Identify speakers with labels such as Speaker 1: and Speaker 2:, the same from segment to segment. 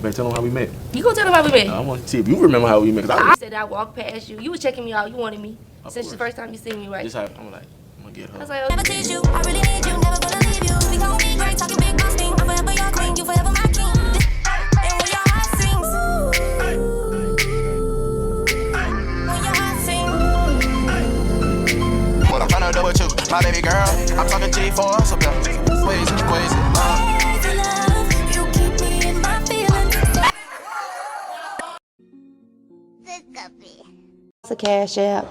Speaker 1: Better tell them how we met.
Speaker 2: You gonna tell them how we met?
Speaker 1: I want to see if you remember how we met.
Speaker 2: I said I walked past you. You was checking me out. You wanted me. Since the first time you seen me, right?
Speaker 1: This how I'm like, I'm gonna get her.
Speaker 2: I was like,
Speaker 3: Never tease you, I really need you, never gonna leave you. We gon' be great, talking big boss thing. I'm forever your queen, you forever my king. And when your heart sings, when your heart sings.
Speaker 4: What I'm tryna do with you, my baby girl. I'm talking G4, so crazy.
Speaker 3: You keep me in my feelings.
Speaker 5: A cash app,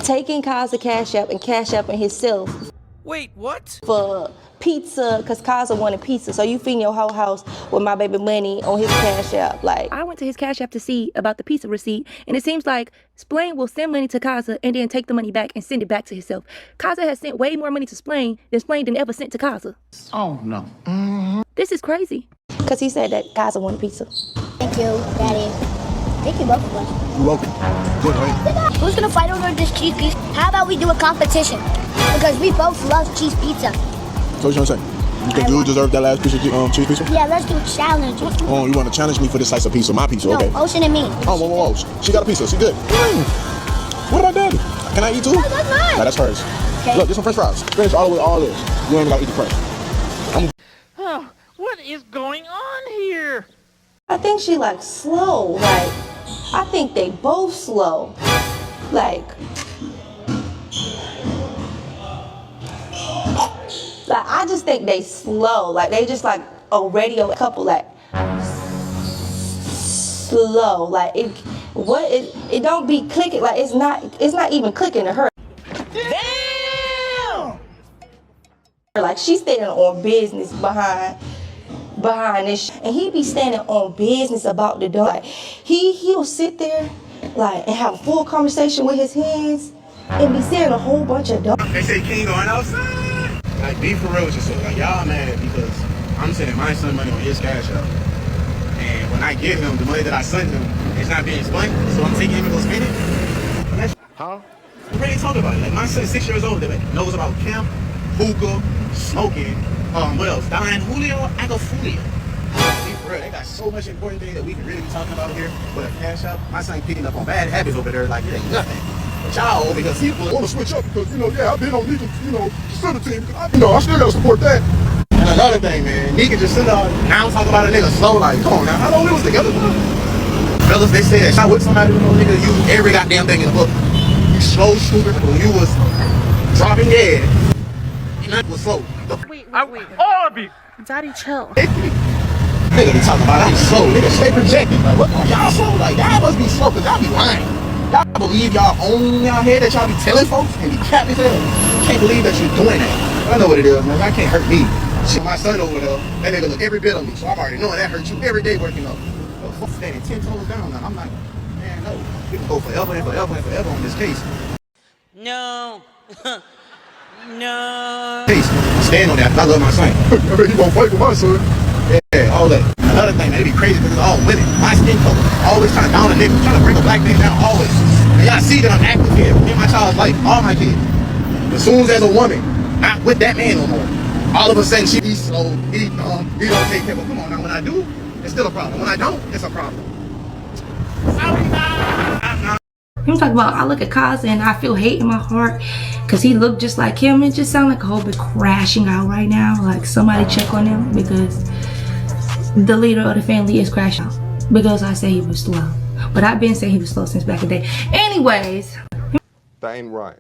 Speaker 5: taking Kaza cash app and cash apping himself.
Speaker 6: Wait, what?
Speaker 5: For pizza, cause Kaza wanted pizza. So you feeding your whole house with my baby money on his cash app. Like, I went to his cash app to see about the pizza receipt, and it seems like Splain will send money to Kaza and then take the money back and send it back to himself. Kaza has sent way more money to Splain than Splain didn't ever sent to Kaza.
Speaker 7: Oh no.
Speaker 5: This is crazy. Cause he said that Kaza wanted pizza.
Speaker 8: Thank you, Daddy. Thank you both of us.
Speaker 7: You're welcome. Good, right?
Speaker 8: Who's gonna fight over this cheese pizza? How about we do a competition? Because we both love cheese pizza.
Speaker 7: So what you trying to say? You think you deserve that last piece of cheese pizza?
Speaker 8: Yeah, let's do a challenge.
Speaker 7: Oh, you want to challenge me for this slice of pizza? My pizza, okay.
Speaker 8: No, Ocean and me.
Speaker 7: Oh, whoa. She got a pizza. She good. What about Daddy? Can I eat too?
Speaker 8: No, that's mine.
Speaker 7: No, that's hers.
Speaker 8: Okay.
Speaker 7: Look, get some french fries. Finish all the way all this. You ain't gotta eat the crust.
Speaker 6: Oh, what is going on here?
Speaker 5: I think she like slow. Like, I think they both slow. Like I just think they slow. Like they just like a radio couple. Like slow. Like it don't be clicking. Like it's not even clicking to her.
Speaker 6: Damn!
Speaker 5: Like she's standing on business behind this, and he be standing on business about the dog. Like he'll sit there like and have a full conversation with his hands and be saying a whole bunch of dumb.
Speaker 1: They say King going outside. Like, be ferocious. So, like, y'all mad because I'm sending my son money on his cash out. And when I give him the money that I sent him, it's not being spent. So I'm taking him and go spend it. Huh? We already talked about it. Like, my son's 6 years old that knows about camp, hookah, smoking, what else? Dying Julio, Agafulia. For real, they got so much important things that we can really be talking about here. But a cash out, my son picking up on bad habits over there like it ain't nothing. But y'all, because people
Speaker 7: want to switch up because, I've been on Nique, facility. I still got to support that.
Speaker 1: And another thing, man, Nique just sit down now talk about a nigga slow. Like, come on now, how long we was together? Fellas, they say that shot with somebody with no nigga, you every goddamn thing in the book. You slow, stupid, when you was dropping dead. You was slow.
Speaker 6: Wait. All of you!
Speaker 5: Daddy, chill.
Speaker 1: Nigga be talking about I'm slow. Nigga stay projecting. Like, what? Y'all slow? Like, y'all must be slow because y'all be lying. Y'all believe y'all own y'all head that y'all be telling folks and be capped as hell. Can't believe that you're doing that. I know what it is, man. That can't hurt me. Shit, my son over there, that nigga look every bit of me. So I'm already knowing that hurts you every day working up. But fuck standing 10 toes down now. I'm like, man, no. We can go forever and forever and forever on this case.
Speaker 6: No. No.
Speaker 1: Case. Stand on that. I love my son.
Speaker 7: I bet he won't fight for my son.
Speaker 1: Yeah, all that. Another thing, man, it be crazy because it's all women. My skin color. Always trying to down a nigga. Trying to bring a black nigga down. Always. And y'all see that I'm active here. In my child's life. All my kids. As soon as a woman, not with that man no more. All of a sudden, she be slow. He dumb. He don't take care. But come on now, when I do, it's still a problem. When I don't, it's a problem.
Speaker 5: He was talking about, I look at Kaza and I feel hate in my heart because he looked just like him. It just sounds like a whole big crashing out right now. Like somebody check on him because the leader of the family is crashing out because I say he was slow. But I've been saying he was slow since back in the day. Anyways.
Speaker 9: That ain't right.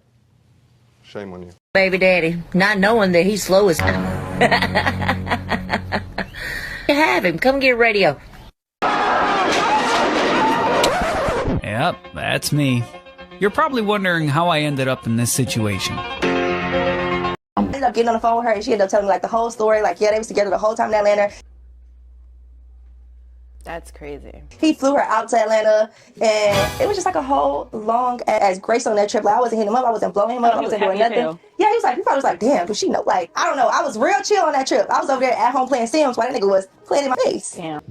Speaker 9: Shame on you.
Speaker 10: Baby daddy, not knowing that he's slow as You have him. Come get radio.
Speaker 11: Yep, that's me. You're probably wondering how I ended up in this situation.
Speaker 5: I ended up getting on the phone with her and she ended up telling me like the whole story. Like, yeah, they was together the whole time in Atlanta.
Speaker 12: That's crazy.
Speaker 5: He flew her out to Atlanta and it was just like a whole long as Grace on that trip. Like I wasn't hitting him up, I wasn't blowing him up, I wasn't doing nothing. Yeah, he probably was like, damn, but she know, like, I don't know. I was real chill on that trip. I was over there at home playing Sims while that nigga was playing in my face.
Speaker 1: Damn.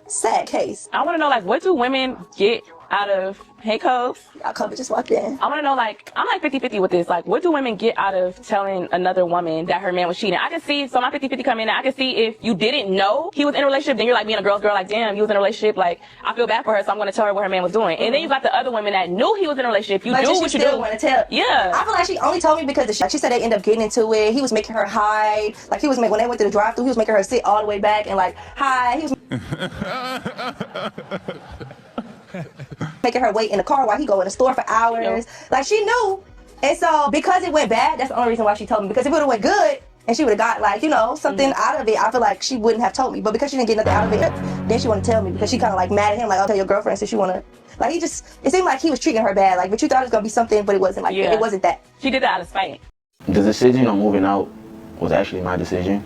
Speaker 5: Sad case.
Speaker 12: I want to know, like, what do women get out of, hey Coach.
Speaker 13: Y'all couple just walked in.
Speaker 12: I want to know, like, I'm like 50-50 with this. Like, what do women get out of telling another woman that her man was cheating? I can see, so my 50-50 come in, I can see if you didn't know he was in a relationship, then you're like being a girl's girl, like, damn, you was in a relationship, like, I feel bad for her, so I'm going to tell her what her man was doing. And then you got the other women that knew he was in a relationship. You do what you do.
Speaker 13: Want to tell.
Speaker 12: Yeah.
Speaker 13: I feel like she only told me because she said they ended up getting into it. He was making her hide. Like, he was when they went to the drive-thru, he was making her sit all the way back and like hide. He was making her wait in the car while he go in the store for hours. Like, she knew. And so because it went bad, that's the only reason why she told me. Because if it would have went good and she would have got, like, you know, something out of it, I feel like she wouldn't have told me. But because she didn't get nothing out of it, then she wanted to tell me because she kind of like mad at him, like, I'll tell your girlfriend since you want to. Like, it seemed like he was treating her bad. Like, but you thought it was going to be something, but it wasn't like that. It wasn't that.
Speaker 12: She did that out of spite.
Speaker 14: The decision on moving out was actually my decision.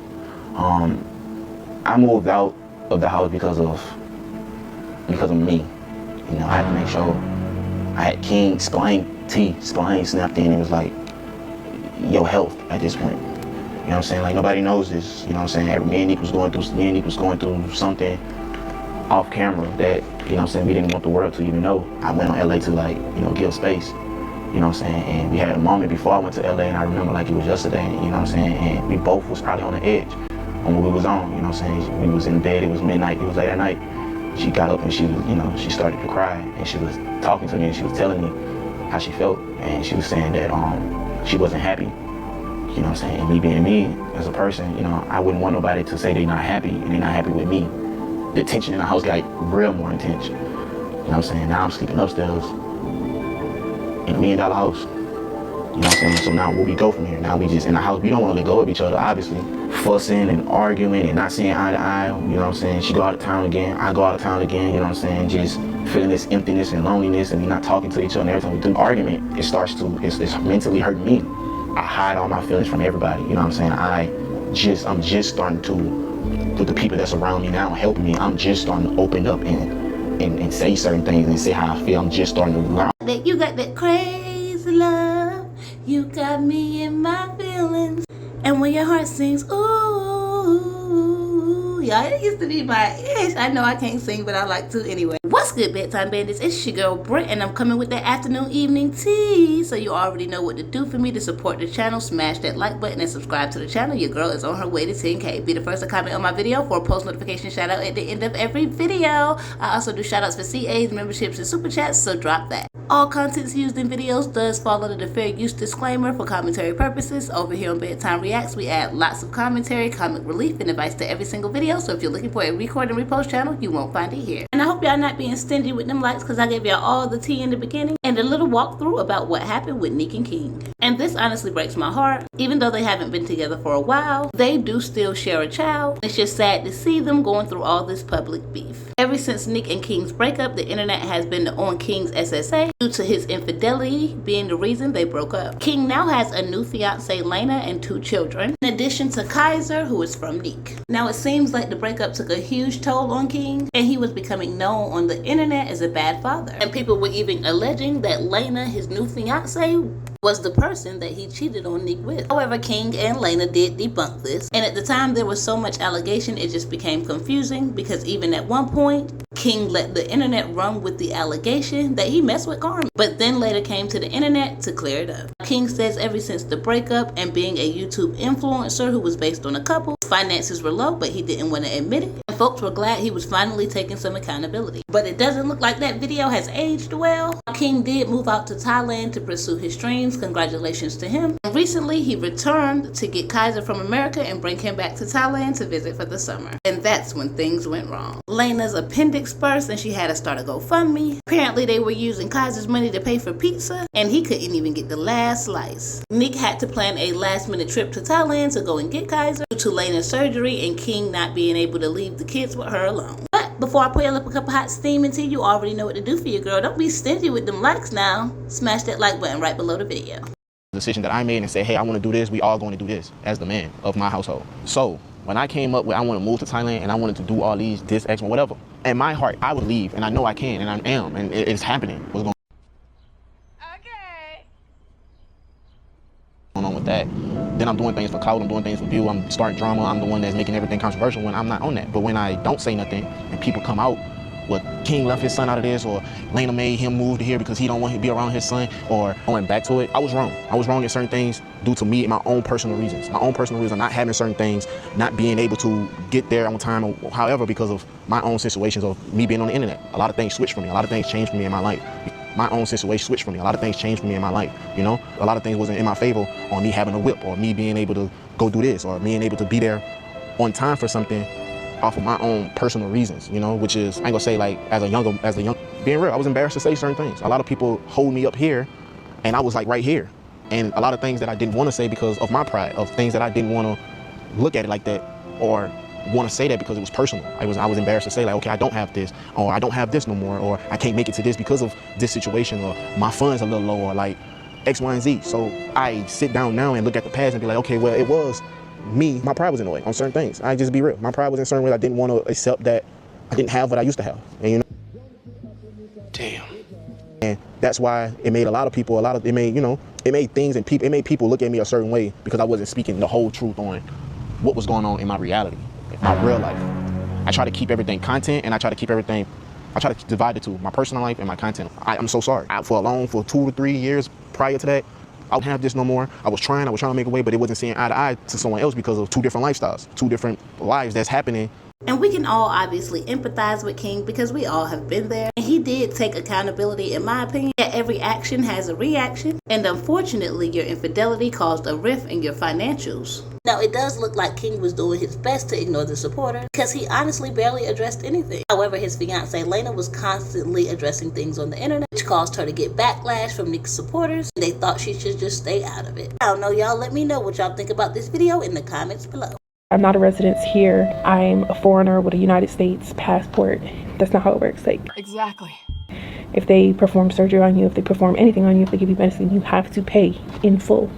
Speaker 14: I moved out of the house because of me. You know, I had to make sure. I had King Spillane snapped in and was like, your health at this point. You know what I'm saying? Like, nobody knows this. You know what I'm saying? Me and Nique was going through something off camera that, you know what I'm saying, we didn't want the world to even know. I went on LA to, like, you know, give space. You know what I'm saying? And we had a moment before I went to LA, and I remember like it was yesterday, you know what I'm saying? And we both was probably on the edge on what we was on, you know what I'm saying? We was in bed, it was midnight, it was late at night. She got up and she was, you know, she started to cry, and she was talking to me and she was telling me how she felt, and she was saying that she wasn't happy. You know what I'm saying? And me being me as a person, you know, I wouldn't want nobody to say they're not happy and they're not happy with me. The tension in the house got real more intense. You know what I'm saying? Now I'm sleeping upstairs in $1 million house. You know what I'm saying? So now where we go from here? Now we just in the house. We don't want to let go of each other, obviously. Fussing and arguing and not seeing eye to eye. You know what I'm saying? She go out of town again. I go out of town again. You know what I'm saying? Just feeling this emptiness and loneliness, and we not talking to each other. And every time we do argument, it's mentally hurting me. I hide all my feelings from everybody. You know what I'm saying? I'm just starting to, with the people that's around me now helping me, I'm just starting to open up and say certain things and say how I feel. I'm just starting to learn.
Speaker 5: That you got that crazy love, you got me in my feelings. And when your heart sings, ooh, y'all, it used to be my ish. I know I can't sing, but I like to anyway. What's good, Bedtime Bandits? It's your girl Brent, and I'm coming with that afternoon evening tea. So you already know what to do for me to support the channel. Smash that like button and subscribe to the channel. Your girl is on her way to 10K. Be the first to comment on my video for a post notification shout out at the end of every video. I also do shout outs for CAs, memberships, and super chats, so drop that. All contents used in videos does fall under the fair use disclaimer for commentary purposes. Over here on Bedtime Reacts, we add lots of commentary, comic relief, and advice to every single video. So if you're looking for a record and repost channel, you won't find it here. And I hope y'all not being stingy with them likes, because I gave y'all all the tea in the beginning and a little walkthrough about what happened with Nique and King. And this honestly breaks my heart. Even though they haven't been together for a while, they do still share a child. It's just sad to see them going through all this public beef. Ever since Nique and King's breakup, the internet has been on King's SSA due to his infidelity being the reason they broke up. King now has a new fiance, Lena, and 2 children, in addition to Kaiser, who is from Nique. Now it seems like the breakup took a huge toll on King, and he was becoming known on the internet as a bad father. And people were even alleging that Lena, his new fiance, was the person that he cheated on Nique with. However, King and Lena did debunk this, and at the time there was so much allegation it just became confusing, because even at one point King let the internet run with the allegation that he messed with Carmen, but then later came to the internet to clear it up. King says ever since the breakup and being a YouTube influencer who was based on a couple, finances were low, but he didn't want to admit it, and folks were glad he was finally taking some accountability. But it doesn't look like that video has aged well. King did move out to Thailand to pursue his dreams. Congratulations to him. And recently he returned to get Kaiser from America and bring him back to Thailand to visit for the summer. And that's when things went wrong. Lena's appendix burst and she had to start a GoFundMe. Apparently they were using Kaiser's money to pay for pizza, and he couldn't even get the last slice. Nique had to plan a last-minute trip to Thailand to go and get Kaiser due to Lena's surgery and King not being able to leave the kids with her alone. But before I boil up a cup of hot steam into you already know what to do for your girl. Don't be stingy with them likes now. Smash that like button right below the video.
Speaker 14: The decision that I made and said, hey, I want to do this, we all going to do this as the man of my household. So when I came up with I want to move to Thailand and I wanted to do all this, X, whatever, in my heart, I would leave, and I know I can, and I am, and it's happening. What's going on with that? Then I'm doing things for clout, I'm doing things for view, I'm starting drama, I'm the one that's making everything controversial when I'm not on that. But when I don't say nothing and people come out
Speaker 1: well, King left his son out of this, or Lena made him move to here because he don't want to be around his son, or going back to it, I was wrong. I was wrong in certain things due to me and my own personal reasons. My own personal reasons, not having certain things, not being able to get there on time, or however, because of my own situations of me being on the internet. A lot of things switched for me. A lot of things changed for me in my life. My own situation switched for me. A lot of things changed for me in my life, you know? A lot of things wasn't in my favor on me having a whip, or me being able to go do this, or me being able to be there on time for something off of my own personal reasons, you know, which is, I ain't gonna say like as a young, being real, I was embarrassed to say certain things. A lot of people hold me up here and I was like right here. And a lot of things that I didn't want to say because of my pride, of things that I didn't want to look at it like that, or want to say that because it was personal. I was embarrassed to say like, okay, I don't have this, or I don't have this no more, or I can't make it to this because of this situation, or my funds a little low, or like X, Y, and Z. So I sit down now and look at the past and be like, okay, well, it was me, my pride was in the way on certain things. I just be real. My pride was in certain ways. I didn't want to accept that I didn't have what I used to have. And you know, damn. And that's why it made a lot of people, it made things and people, it made people look at me a certain way because I wasn't speaking the whole truth on what was going on in my reality, my real life. I try to keep everything content, and I try to divide the two, my personal life and my content. I'm so sorry. For 2 to 3 years prior to that, I don't have this no more. I was trying to make a way, but it wasn't seeing eye to eye to someone else because of 2 different lifestyles, 2 different lives that's happening.
Speaker 15: And we can all obviously empathize with King because we all have been there. And he did take accountability, in my opinion. Every action has a reaction. And unfortunately, your infidelity caused a rift in your financials. Now, it does look like King was doing his best to ignore the supporter because he honestly barely addressed anything. However, his fiancée Lena was constantly addressing things on the internet, which caused her to get backlash from Nique's supporters. They thought she should just stay out of it. I don't know, y'all. Let me know what y'all think about this video in the comments below.
Speaker 16: I'm not a resident here. I'm a foreigner with a United States passport. That's not how it works. Like,
Speaker 17: exactly.
Speaker 16: If they perform surgery on you, if they perform anything on you, if they give you medicine, you have to pay in full.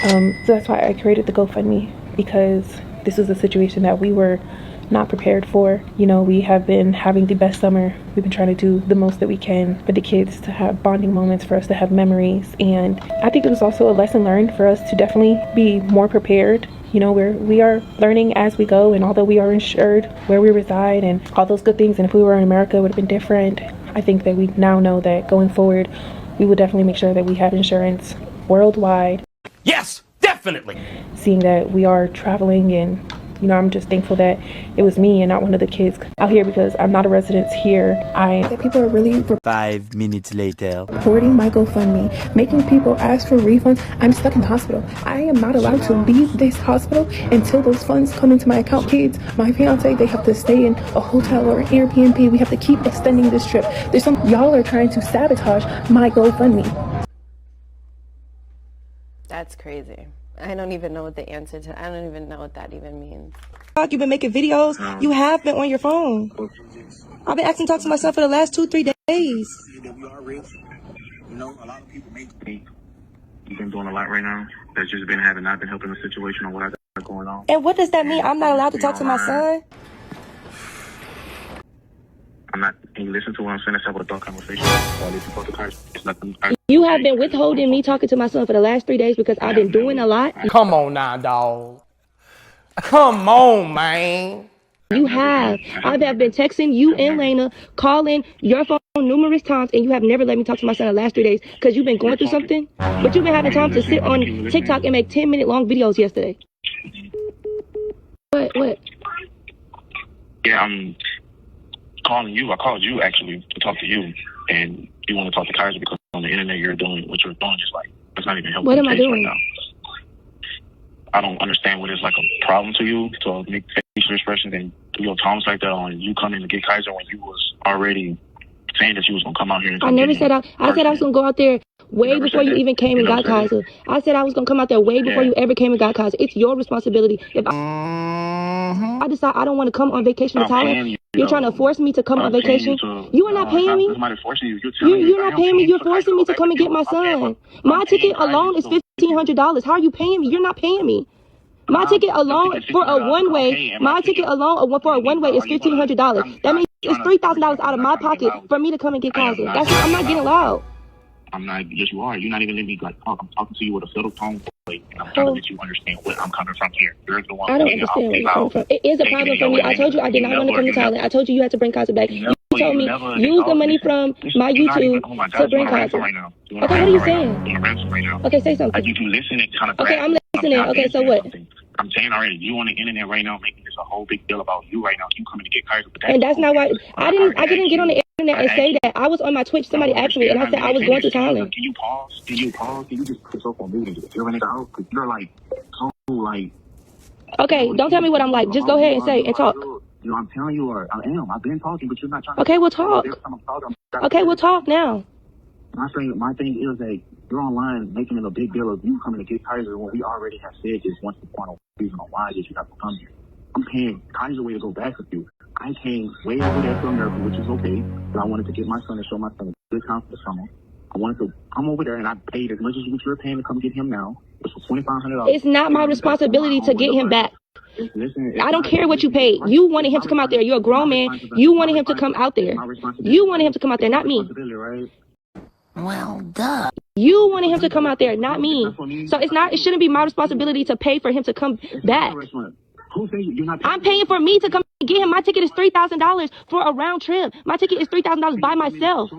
Speaker 16: So that's why I created the GoFundMe, because this was a situation that we were not prepared for. You know, we have been having the best summer. We've been trying to do the most that we can for the kids to have bonding moments, for us to have memories. And I think it was also a lesson learned for us to definitely be more prepared. You know, we are learning as we go, and although we are insured where we reside and all those good things, and if we were in America, it would have been different. I think that we now know that going forward, we will definitely make sure that we have insurance worldwide.
Speaker 18: Yes, definitely.
Speaker 16: Seeing that we are traveling, and you know, I'm just thankful that it was me and not one of the kids out here, because I'm not a resident here.
Speaker 19: That people are really
Speaker 18: 5 minutes later.
Speaker 19: reporting my GoFundMe, making people ask for refunds. I'm stuck in the hospital. I am not allowed to leave this hospital until those funds come into my account. Kids, my fiance, they have to stay in a hotel or an Airbnb. We have to keep extending this trip. Y'all are trying to sabotage my GoFundMe.
Speaker 20: That's crazy. I don't even know what the answer to. I don't even know what that even means.
Speaker 13: You've been making videos. You have been on your phone. I've been asking to talk to myself for the last 2-3 days.
Speaker 1: You know, a lot of people make me. You've been doing a lot right now. That's just been not been helping the situation on what I got going on.
Speaker 13: And what does that mean? I'm not allowed to talk to my son?
Speaker 1: I'm not. Can you listen to what I'm saying? Let's have a adult conversation. It's nothing.
Speaker 13: You have been withholding me talking to my son for the last 3 days because I've been doing a lot.
Speaker 18: Come on now, dog. Come on, man.
Speaker 13: You have. I have been texting you and Lena, calling your phone numerous times, and you have never let me talk to my son the last 3 days because you've been going through something. But you've been having time to sit on TikTok and make 10-minute long videos yesterday. What?
Speaker 1: Yeah, I'm calling you. I called you actually to talk to you, and you want to talk to Kaiser because on the internet you're doing what you're doing is like, it's not even helping.
Speaker 13: What am I doing?
Speaker 1: Right now. I don't understand what is like a problem to you to make facial expressions and do your tones like that on you coming to get Kaiser when you was already saying that you was gonna come out here and
Speaker 13: I never said I said I was gonna go out there way before you even came and got Kaiser. I said I was gonna come out there way before you ever came and got Kaiser. It's your responsibility. If I decide I don't want to come on vacation to Thailand, you're trying to force me to come on vacation. You are not paying me. You're not paying me. You're forcing me to come and get my son. My ticket alone is $1,500. How are you paying me? You're not paying me. My ticket alone for a one-way, my ticket alone for a one-way is $1,500. That means it's $3,000 out of my pocket for me to come and get Kaiser. I'm not getting loud.
Speaker 1: I'm not. Yes, you are. You're not even letting me like talk. I'm talking to you with a settled tone.
Speaker 17: way. And I'm trying to let you understand what I'm coming from here. You're the one
Speaker 19: I don't understand where you're coming from. It is a problem for me. I told you I did not want to come to Thailand. I told you you had to bring Kaiser back. You told me use the money from my YouTube to bring Kaiser. Okay, what are you saying? Okay, say something.
Speaker 17: You can listen and kind of.
Speaker 19: Okay, I'm listening. Okay, so what?
Speaker 17: I'm saying already, you on the internet right now making this a whole big deal about you right now. You coming to get Kaiser,
Speaker 19: and that's not why I didn't get on the internet and say that. I was on my Twitch. Somebody asked me, and I said I was going to Thailand.
Speaker 17: Can you pause? Can you just put yourself on mute and just figuring it out? Because you're like so like.
Speaker 19: Okay, don't tell me what I'm like. Just go ahead and say and talk.
Speaker 17: You know, I'm telling you, I am. I've been talking, but you're not trying to.
Speaker 19: Okay, we'll talk. Okay, we'll talk now.
Speaker 17: My thing is that you're online making it a big deal of you coming to get Kaiser when we already have said this once upon a reason on why you have to come here. I'm paying Kaiser way to go back with you. I came way over there from America, which is okay, but I wanted to get my son and show my son a good time for the summer. I wanted to come over there and I paid as much as what you're paying to come get him now, which was $2,500.
Speaker 19: It's not my responsibility to get him back. I don't care what you paid. You wanted him to come out there. You're a grown man. You wanted him to come out there. You wanted him to come out there, not me.
Speaker 10: Well, duh.
Speaker 19: You wanted him to come out there, not me. So it shouldn't be my responsibility to pay for him to come back. I'm paying for me to come get him. My ticket is $3,000 for a round trip. My ticket is $3,000 by myself.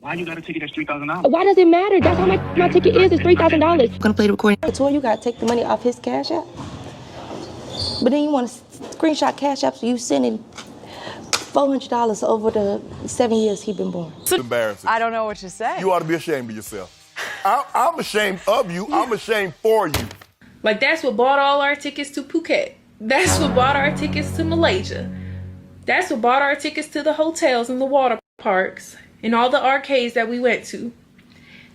Speaker 17: Why you got a ticket that's $3,000?
Speaker 19: Why does it matter? That's how my ticket is. It's $3,000.
Speaker 13: I'm gonna play the recording. The tour, you gotta take the money off his Cash App. But then you want to screenshot Cash App, so you sending $400 over the 7 years he been born.
Speaker 7: It's embarrassing.
Speaker 21: I don't know what to say.
Speaker 7: You ought to be ashamed of yourself. I'm ashamed of you. I'm ashamed for you.
Speaker 16: Like, that's what bought all our tickets to Phuket. That's what bought our tickets to Malaysia. That's what bought our tickets to the hotels and the water parks and all the arcades that we went to.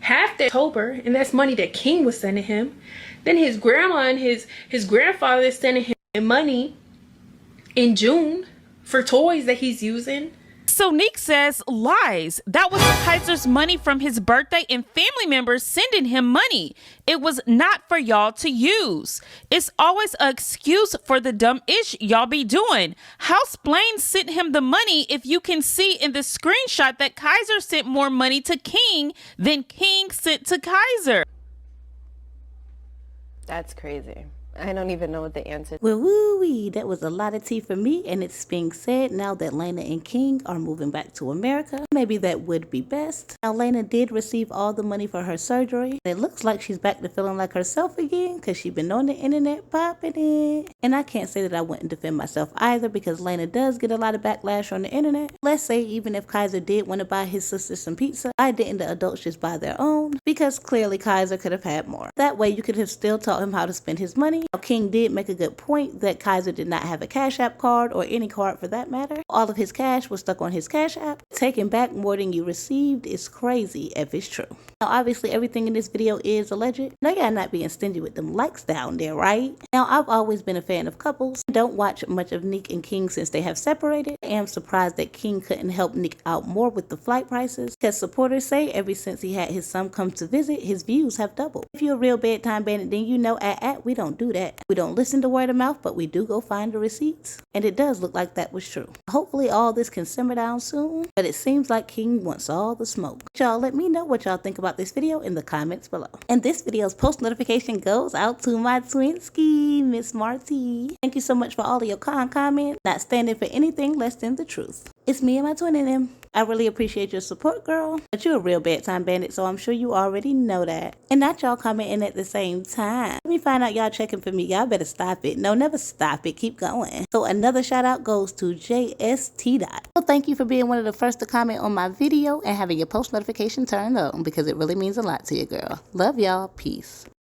Speaker 16: Half that October, and that's money that King was sending him. Then his grandma and his grandfather is sending him money in June for toys that he's using.
Speaker 22: So Nique says lies. That was Kaiser's money from his birthday and family members sending him money. It was not for y'all to use. It's always an excuse for the dumb ish y'all be doing. Houseblaine sent him the money if you can see in the screenshot that Kaiser sent more money to King than King sent to Kaiser.
Speaker 20: That's crazy. I don't even know what the answer.
Speaker 15: Well, woo-wee, that was a lot of tea for me, and it's being said now that Lena and King are moving back to America. Maybe that would be best. Now, Lena did receive all the money for her surgery. It looks like she's back to feeling like herself again, because she's been on the internet popping it. And I can't say that I wouldn't defend myself either, because Lena does get a lot of backlash on the internet. Let's say even if Kaiser did want to buy his sister some pizza, why didn't the adults just buy their own? Because clearly Kaiser could have had more. That way you could have still taught him how to spend his money. King did make a good point that Kaiser did not have a Cash App card, or any card for that matter. All of his cash was stuck on his Cash App. Taking back more than you received is crazy if it's true. Now, obviously, everything in this video is alleged. Now, y'all not being stingy with them likes down there, right? Now, I've always been a fan of couples. Don't watch much of Nique and King since they have separated. I am surprised that King couldn't help Nique out more with the flight prices, because supporters say ever since he had his son come to visit, his views have doubled. If you're a real bedtime bandit, then you know we don't do that. We don't listen to word of mouth, but we do go find the receipts. And it does look like that was true. Hopefully all this can simmer down soon, but it seems like King wants all the smoke. Y'all let me know what y'all think about this video in the comments below. And this video's post notification goes out to my twinski, Miss Marty. Thank you so much for all of your comments, not standing for anything less than the truth. It's me and my twin in them. I really appreciate your support, girl. But you're a real bedtime bandit, so I'm sure you already know that. And not y'all commenting at the same time. Let me find out y'all checking for me. Y'all better stop it. No, never stop it. Keep going. So another shout out goes to JST. So thank you for being one of the first to comment on my video and having your post notification turned on, because it really means a lot to you, girl. Love y'all. Peace.